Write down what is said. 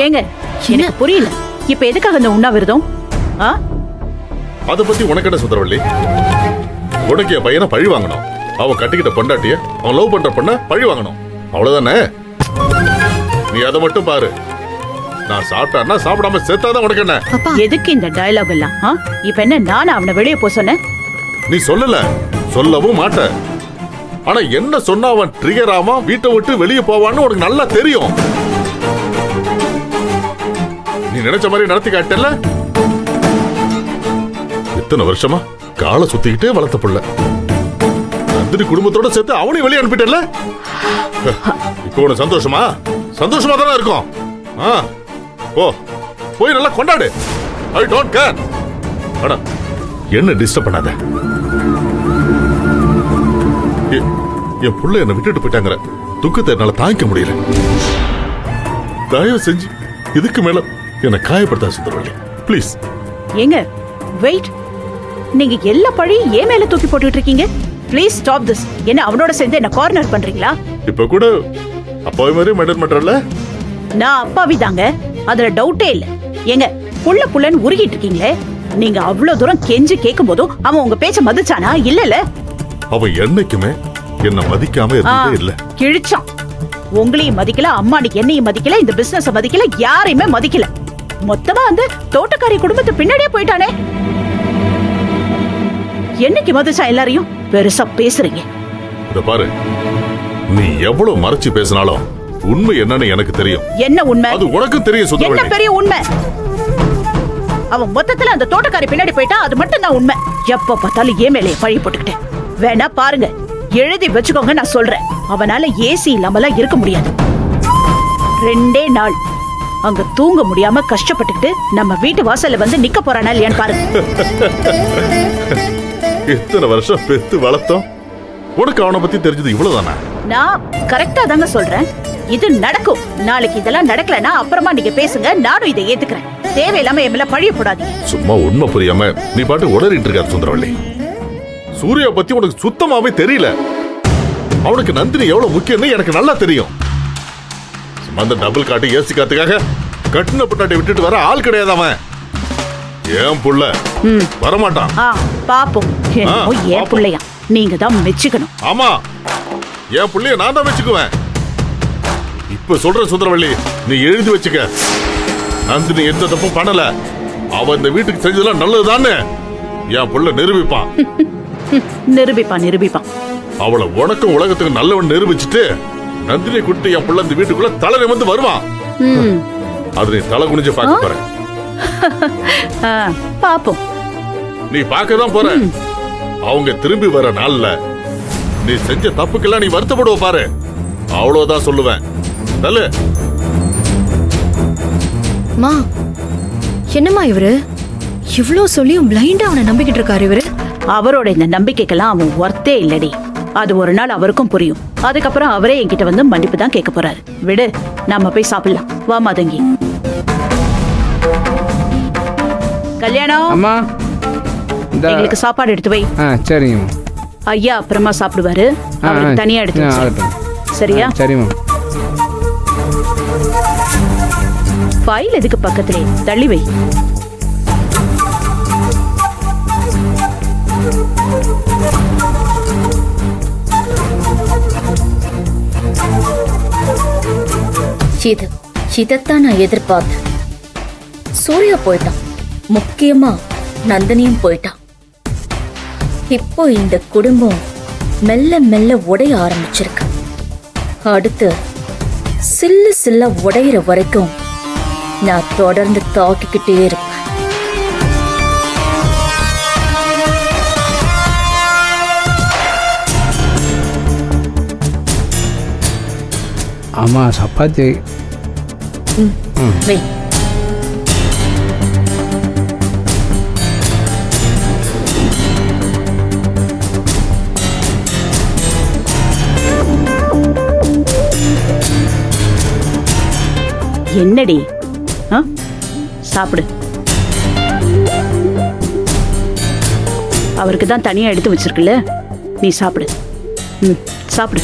ஏங்க எனக்கு புரியல, இப்ப எதுக்காக இந்த உண்ணாவிரதம்? அத பத்தி உனக்கு என்ன சுந்தரவள்ளி? உனக்கு என் பையனை பழி வாங்கணும், அவன் கட்டிக்கிட்ட பொண்டாட்டிய அவன் லவ் பண்ற பொண்ண பழி வாங்கணும், அவ்வளவுதானே? நீ அதை மட்டும் பாரு. நான் சாப்பிட்டான்னா சாப்பிடாம செத்தாதான் உனக்கு என்ன? எதுக்கு இந்த டயலாக் எல்லாம்? இப்ப என்ன நானும் அவனை வெளியே போ சொன்னேன்? நீ சொல்லல, சொல்லவும் மாட்ட. ஆனா என்ன சொன்னா அவன் ட்ரிகர் ஆமா வீட்டை விட்டு வெளியே போவான்னு உனக்கு நல்லா தெரியும். நீ நினைச்ச மாதிரி நடத்தி காட்டல. இத்தனை வருஷமா காலை சுத்திக்கிட்டே வளர்த்த புள்ள நந்தினி குடும்பத்தோட சேர்த்து அவனையும் வெளியே அனுப்பிட்டல. இப்போ உனக்கு சந்தோஷமா? சந்தோஷமா தானே இருக்கும். போய் நல்லா கொண்டாடு. I don't care. அட என்ன டிஸ்டர்ப் பண்ணாத. என் புள்ள என்ன விட்டுட்டு போயிட்டாங்கிற துக்கத்தை என்னால தாங்கிக்க முடியல. தயவு செஞ்சு இதுக்கு மேல என்ன காயப்படுத்தா சுந்தரவள்ளி, ப்ளீஸ். ஏங்க வெயிட், நீங்க எல்லா பழியும் ஏன் மேல தூக்கி போட்டுட்டு இருக்கீங்க? Please stop this. என்ன அவனோட சேர்ந்து என்ன கார்னர் பண்றீங்களா? இப்ப கூட அப்பாவி மாதிரி மெயின்டைன் பண்றல. நான் அப்பாவி தாங்க, அதுல டவுட்டே இல்ல. ஏங்க புள்ள புள்ளன்னு உருகிட்டு இருக்கீங்களே, நீங்க அவ்வளவு தூரம் கெஞ்சி கேட்கும் போதும் அவன் உங்க பேச்ச மதிச்சானா? இல்லல, அவன் என்னைக்குமே என்ன மதிக்காம இருந்ததே இல்ல. கிழிச்சான். உங்களையும் மதிக்கல, அம்மாடிக்கு என்னையும் மதிக்கல, இந்த பிசினஸ் மதிக்கல, யாரையுமே மதிக்கல. மொத்தமா அந்த தோட்டக்காரி குடும்பத்து பின்னாடியே போயிட்டானே. என்னைக்கு மதிச்சா எல்லாரையும்? பெருசா பேசுறீங்க. இத பாரு, நீ எவ்வளவு மறைச்சு பேசினாலும் உண்மை என்னன்னு எனக்கு தெரியும். என்ன உண்மை? அது உனக்கு தெரியும் சுந்தரவள்ளி. என்ன பெரிய உண்மை? அவன் மொத்தத்துல அந்த தோட்டக்காரி பின்னாடி போயிட்டா, அது மட்டும் தான் உண்மை. எப்ப பார்த்தாலும் ஏன் மேலே பழி போட்டுக்கிட்டேன். வேணா பாருங்க, எழுதி வச்சுக்கோங்க, நான் சொல்றேன். அவனால ஏசி இல்லாமலாம் இருக்க முடியாது. 2 நாள் அங்க தூங்க முடியாம கஷ்டப்பட்டுக்கிட்டு நம்ம வீட்டு வாசல்ல வந்து நிக்க போறானா இல்லையான்னு பாருங்க. இத்தனை வருஷம் பெத்து வளர்த்தோம், உனக்கு அவனை பத்தி தெரிஞ்சது இவ்வளவுதானா? நான் கரெக்டா தாங்க சொல்றேன். இது நடக்கும். நாளைக்கு இதெல்லாம் நடக்கலன்னா அப்புறமா நீங்க பேசுங்க, நானும் இதை ஏத்துக்கிறேன். தேவையில்லாம என் மேல பழிய போடாதீங்க. சும்மா உண்மை புரியாம நீ பாட்டு உளறிட்டு இருக்காரு சுந்தரவள்ளி. சூர்யா பத்தி உனக்கு சுத்தமாவே தெரியல. அவனுக்கு நந்தினி எவ்வளவு முக்கியம்னு எனக்கு நல்லா தெரியும். அந்த டபுள் காட்டு ஏசி காத்துக்காக கட்டின பொட்டாட்டை விட்டுட்டு வர ஆள் கிடையாது அவன். ஏன் புள்ள வரமாட்டான். பாப்போம். ஏன் புள்ளையா? நீங்க தான் மெச்சுக்கணும். ஆமா, என் புள்ளைய நான் தான் மெச்சுக்குவேன். இப்ப சொல்ற சுந்தரவள்ளி, நீ எழுதி வச்சுக்க. நந்தினி எந்த தப்பும் பண்ணல. அவ இந்த வீட்டுக்கு செஞ்சதெல்லாம் நல்லதுதான்னு என் புள்ள நிரூபிப்பான். நிரூபிப்பான். அவளை உனக்கும் உலகத்துக்கு நல்லவன் நிரூபிச்சுட்டு நந்தினி குட்டி என் புள்ள இந்த வீட்டுக்குள்ள தலை நிமிர்ந்து வருவான். அது நீ தலை குனிஞ்சு பார்க்க போற. பாப்போம். நீ பார்க்கதான் போற. அவங்க திரும்பி வர நாள்ல நீ செஞ்ச தப்புக்கெல்லாம் நீ வருத்தப்படுவ பாரு. அவ்வளவுதான் சொல்லுவேன். நல்ல மா, என்னம்மா இவரு இவ்ளோ சொல்லியும் பிளைண்டா அவனை நம்பிக்கிட்டு இருக்காரு இவரு? அவரோட இந்த நம்பிக்கைக்கெல்லாம் அவன் ஒர்த்தே இல்லடி. அது ஒரு நாள் அவருக்கும் புரியும். அதுக்கப்புறம் அவரே என்கிட்ட வந்து மன்னிப்பு தான் கேட்க போறாரு. விடு, நாம போய் சாப்பிடலாம். வா மாதங்கி. கல்யாணம் அம்மா, எங்களுக்கு சாப்பாடு எடுத்து வை. சரிங்க. ஐயா அப்புறமா சாப்பிடுவாரு, அவருக்கு தனியா எடுத்து வை. சரியா? சரிம்மா. ஃபைல் எதுக்கு பக்கத்திலே தள்ளி வை. இதைத்தான் நான் எதிர்பார்த்தேன். சூர்யா போயிட்டான், முக்கியமா நந்தினியும் போயிட்டான். இப்போ இந்த குடும்பம் மெல்ல மெல்ல உடைய ஆரம்பிச்சிருக்கு. அடுத்து சில்லு சில்ல உடையிற வரைக்கும் நான் தொடர்ந்து தாக்கிக்கிட்டே இருப்பேன். ஆமா, சப்பாத்தி. வை. என்னடி? சாப்பிடு. அவருக்கு தான் தனியா எடுத்து வச்சிருக்குல்ல, நீ சாப்பிடு. சாப்பிடு.